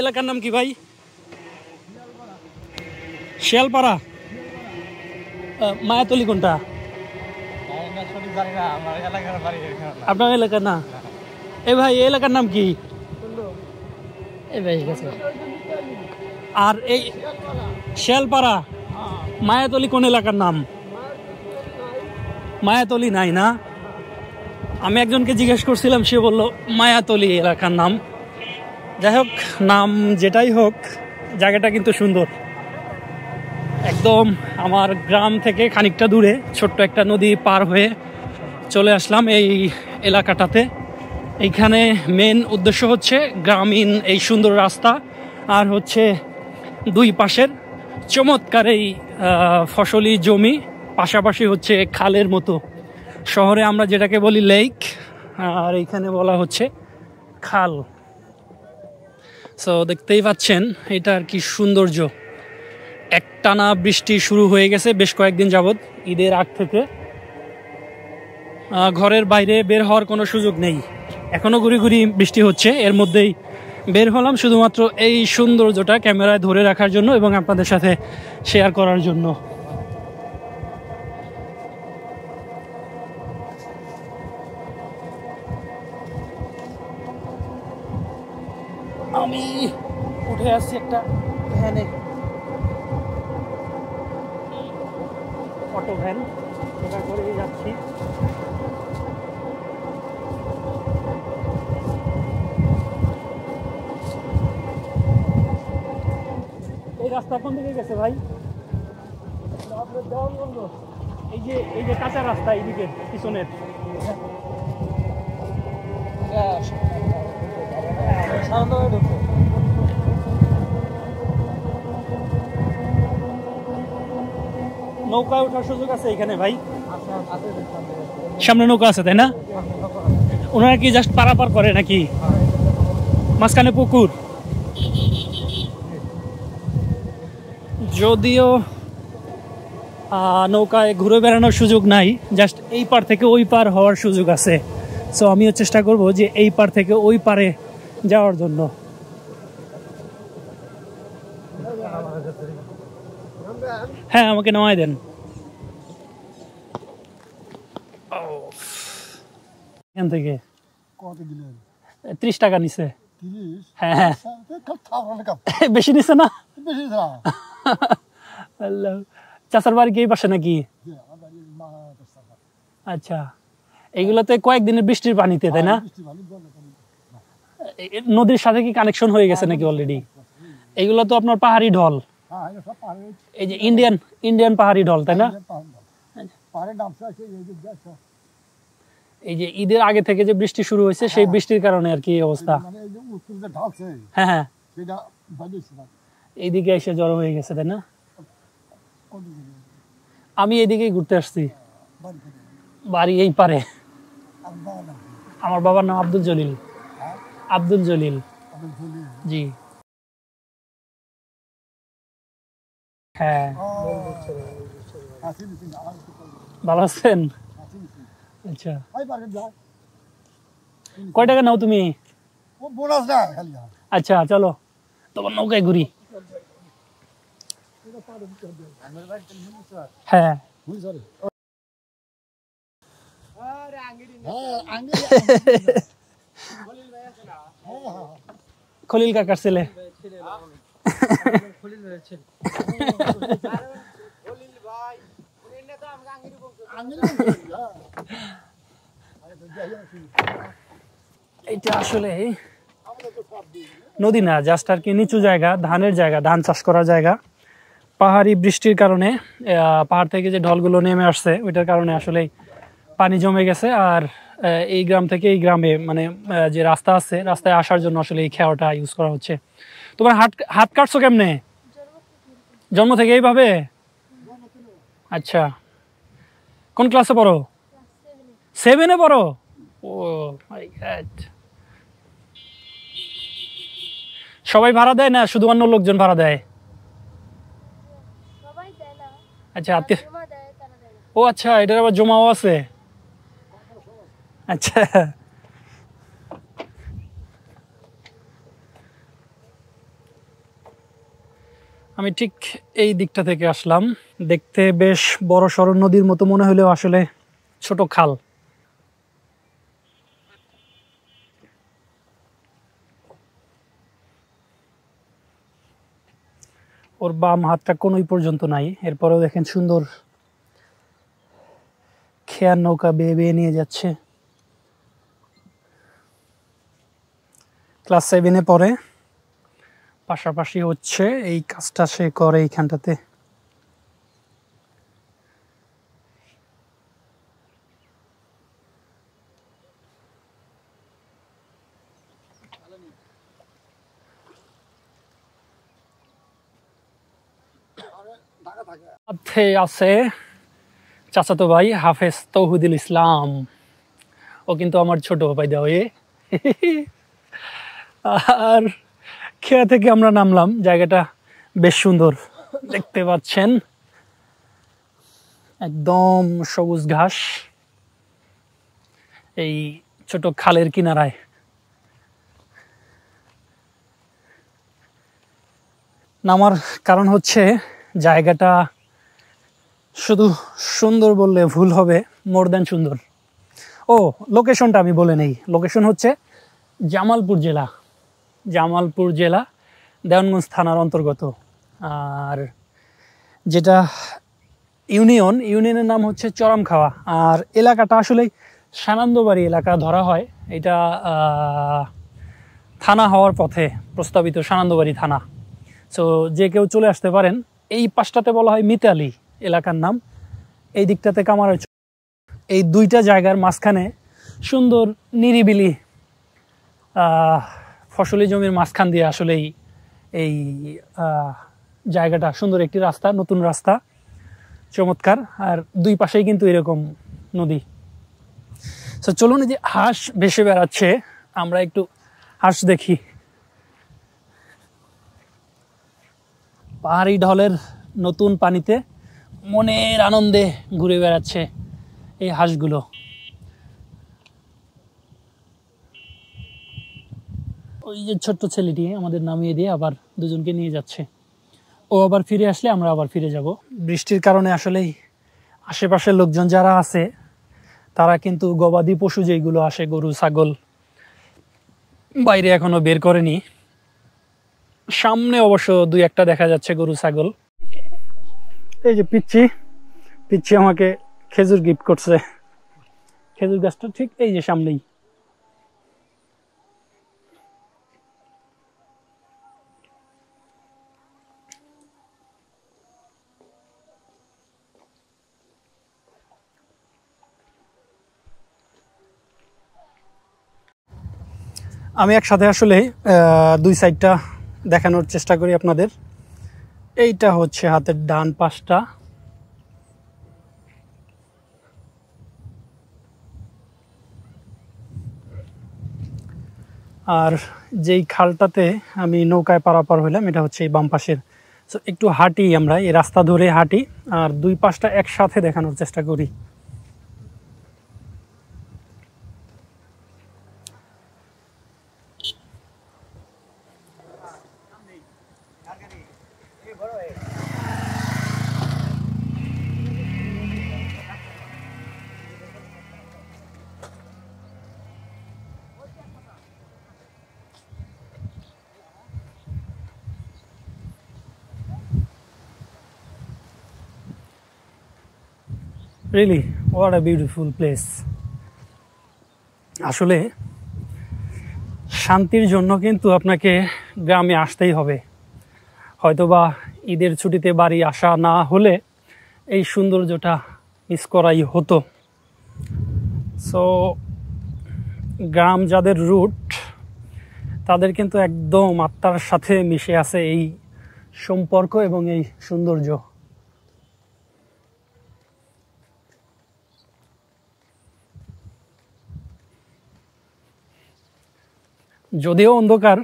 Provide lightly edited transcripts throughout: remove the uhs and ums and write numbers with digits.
এলাকার নাম কি ভাই? শিয়ালপাড়া। মায়াতলি কোনটা? আপনার এলাকার না? এ ভাই এই এলাকার নাম কি? আর এই শিয়ালপাড়া মায়াতলি কোন এলাকার নাম? মায়াতলি নাই না? আমি একজনকে জিজ্ঞেস করছিলাম, সে বলল মায়াতলি এলাকার নাম। যাই হোক, নাম যেটাই হোক, জায়গাটা কিন্তু সুন্দর। একদম আমার গ্রাম থেকে খানিকটা দূরে ছোট্ট একটা নদী পার হয়ে চলে আসলাম এই এলাকাটাতে। এইখানে মেন উদ্দেশ্য হচ্ছে গ্রামীণ এই সুন্দর রাস্তা, আর হচ্ছে দুই পাশের চমৎকার এই ফসলি জমি, পাশাপাশি হচ্ছে খালের মতো। শহরে আমরা যেটাকে বলি লেক, আর এইখানে বলা হচ্ছে খাল। সো দেখতেই পাচ্ছেন এটা আর কি সৌন্দর্য। একটানা বৃষ্টি শুরু হয়ে গেছে বেশ কয়েকদিন যাবৎ, ঈদের আগ থেকে। ঘরের বাইরে বের হওয়ার কোনো সুযোগ নেই, এখনও ঘুরি ঘুরি বৃষ্টি হচ্ছে। এর মধ্যেই বের হলাম শুধুমাত্র এই সৌন্দর্যটা ক্যামেরায় ধরে রাখার জন্য এবং আপনাদের সাথে শেয়ার করার জন্য। আমি উঠে আসছি একটা ভ্যানে, অটো ভ্যান, এটা করেই যাচ্ছি। এই রাস্তা কোন দিকে গেছে ভাই? এই যে কাঁচা রাস্তা এইদিকে পিছনের। নৌকায় ওঠার সুযোগ আছে এখানে ভাই? সামনে নৌকা আছে তাই না? ওনারা কি জাস্ট পারাপার করে নাকি? মাঝখানে পুকুর। যদিও নৌকায় ঘুরে বেড়ানোর সুযোগ নাই, জাস্ট এই পার থেকে ওই পার হওয়ার সুযোগ আছে। সো আমিও চেষ্টা করব যে এই পার থেকে ওই পারে যাওয়ার জন্য। হ্যাঁ, আমাকে নামাই দেন। এখান থেকে 30 টাকা নিছে। হ্যাঁ, বেশি নিছে না? চাচার বাড়ি কি এই পাশে নাকি? আচ্ছা, এইগুলোতে কয়েকদিনের বৃষ্টির পানিতে, তাই না? নদীর সাথে কি কানেকশন হয়ে গেছে নাকি অলরেডি? এইগুলো তো আপনার পাহাড়ি ঢল, এই যে ইন্ডিয়ান পাহাড়ি ঢল, তাই না? এই যে ঈদের আগে থেকে যে বৃষ্টি শুরু হয়েছে, সেই বৃষ্টির কারণে আর কি অবস্থা। হ্যাঁ হ্যাঁ, এইদিকে এসে জড়ো হয়ে গেছে, তাই না? আমি এদিকেই ঘুরতে আসছি, বাড়ি এই পারে। আমার বাবার নাম আব্দুল জলিল। আব্দুল জলিল, জি। হ্যাঁ, ভালো আছেন? আচ্ছা, কয় টাকা নাও তুমি? আচ্ছা চলো তোমার নৌকায় ঘুরি। হ্যাঁ, খলিল কাকার ছেলে। এটা আসলে নদী না, জাস্ট আর কি নিচু জায়গা, ধানের জায়গা, ধান চাষ করার জায়গা। পাহাড়ি বৃষ্টির কারণে পাহাড় থেকে যে ঢলগুলো নেমে আসছে ওইটার কারণে আসলে পানি জমে গেছে। আর এই গ্রাম থেকে এই গ্রামে মানে যে রাস্তা আছে, রাস্তায় আসার জন্য আসলে এই খেয়াটা ইউজ করা হচ্ছে। তোমার হাত কাটছো কেমনে? জন্ম থেকে এইভাবে? আচ্ছা, কোন ক্লাসে পড়ো? 7-এ পড়ো? ও মাই গড। সবাই ভাড়া দেয় না শুধু অন্য লোকজন ভাড়া দেয়? আচ্ছা, ও আচ্ছা, এটার আবার জমাও আছে। আচ্ছা, আমি ঠিক এই দিকটা থেকে আসলাম। দেখতে বেশ বড় সড় নদীর মতো মনে হলেও আসলে ছোট খাল। ওর বাম হাতটা কোনোই পর্যন্ত নাই, এরপরেও দেখেন সুন্দর খেয়ার নৌকা বেয়ে বেয়ে নিয়ে যাচ্ছে। ক্লাস 7-এ পড়ে, পাশাপাশি হচ্ছে এই কাজটা সে করে এইখানটাতে। আছে চাচাতো ভাই হাফেজ তৌহিদুল ইসলাম, ও কিন্তু আমার ছোট ভাই দেওয়া। আর খেয়া থেকে আমরা নামলাম, জায়গাটা বেশ সুন্দর দেখতে পাচ্ছেন, একদম সবুজ ঘাস এই ছোট খালের কিনারায়। নামার কারণ হচ্ছে জায়গাটা শুধু সুন্দর বললে ভুল হবে, মোর দ্যান সুন্দর। ও লোকেশনটা আমি বলে নেই, লোকেশন হচ্ছে জামালপুর জেলা, জামালপুর জেলা দেওয়ানগঞ্জ থানার অন্তর্গত। আর যেটা ইউনিয়নের নাম হচ্ছে চরমখাওয়া। আর এলাকাটা আসলে সানন্দবাড়ি এলাকা ধরা হয়, এটা থানা হওয়ার পথে প্রস্তাবিত সানন্দবাড়ি থানা। সো যে কেউ চলে আসতে পারেন। এই পাশটাতে বলা হয় মিতালি এলাকার নাম, এই দিকটাতে কামার। এই দুইটা জায়গার মাঝখানে সুন্দর নিরিবিলি ফসলি জমির মাঝখান দিয়ে আসলেই এই জায়গাটা সুন্দর একটি রাস্তা, নতুন রাস্তা, চমৎকার। আর দুই পাশেই কিন্তু এরকম নদী। তো চলুন, যে হাঁস ভেসে বেড়াচ্ছে, আমরা একটু হাঁস দেখি। পাহাড়ি ঢলের নতুন পানিতে মনের আনন্দে ঘুরে বেড়াচ্ছে এই হাঁসগুলো। ওই যে ছোট্ট ছেলেটি আমাদের নামিয়ে দিয়ে আবার দুজনকে নিয়ে যাচ্ছে। ও আবার ফিরে আসলে আমরা আবার ফিরে যাব। বৃষ্টির কারণে আসলেই আশেপাশের লোকজন যারা আছে তারা কিন্তু গবাদি পশু যেগুলো আসে, গরু ছাগল, বাইরে এখনো বের করেনি। সামনে অবশ্য দুই একটা দেখা যাচ্ছে গরু ছাগল। এই যে পিচ্ছি পিচ্ছি আমাকে খেজুর গিফট করছে, খেজুর গাছটা ঠিক এই যে সামনেই। আমি একসাথে আসলে দুই সাইডটা দেখানোর চেষ্টা করি আপনাদের। এইটা হচ্ছে হাতের ডান পাশটা, আর যেই খালটাতে আমি নৌকায় পারাপার হইলাম এটা হচ্ছে এই বাম পাশের। তো একটু হাঁটি, আমরা এই রাস্তা ধরে হাঁটি আর দুই পাশটা একসাথে দেখানোর চেষ্টা করি। Really what a beautiful place. আসলে শান্তির জন্য কিন্তু আপনাকে গ্রামে আসতেই হবে। হয়তোবা ঈদের ছুটিতে বাড়ি আসা না হলে এই সৌন্দর্যটা মিস করাই হতো। সো গ্রাম যাদের রুট তাদের কিন্তু একদম আত্মার সাথে মিশে আছে এই সম্পর্ক এবং এই সৌন্দর্য। যদিও অন্ধকার,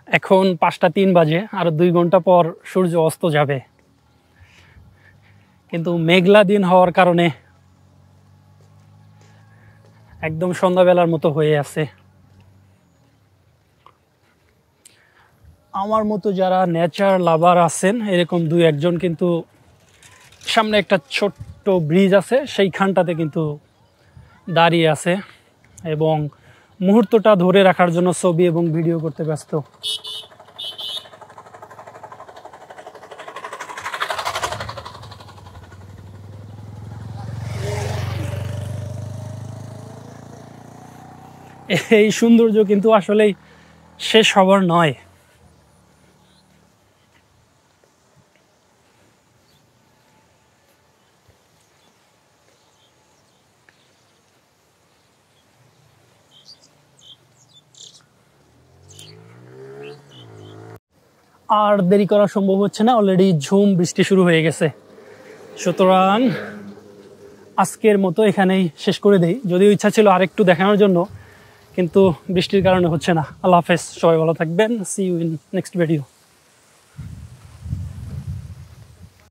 এখন 5টা 3 বাজে, আর 2 ঘন্টা পর সূর্য অস্ত যাবে, কিন্তু মেঘলা দিন হওয়ার কারণে একদম সন্ধ্যাবেলার মতো হয়ে আছে। আমার মতো যারা নেচার লাভার আছেন এরকম 2-1 জন কিন্তু সামনে একটা ছোট্ট ব্রিজ আছে সেইখানটাতে কিন্তু দাঁড়িয়ে আছে এবং মুহূর্তটা ধরে রাখার জন্য ছবি এবং ভিডিও করতে ব্যস্ত। এই সৌন্দর্য কিন্তু আসলেই শেষ হবার নয়। আর দেরি করা সম্ভব হচ্ছে না, অলরেডি ঝুম বৃষ্টি শুরু হয়ে গেছে। সুতরাং আজকের মতো এখানেই শেষ করে দেই, যদিও ইচ্ছা ছিল আরেকটু দেখানোর জন্য, কিন্তু বৃষ্টির কারণে হচ্ছে না। আল্লাহ হাফেজ, সবাই ভালো থাকবেন। See you in next video.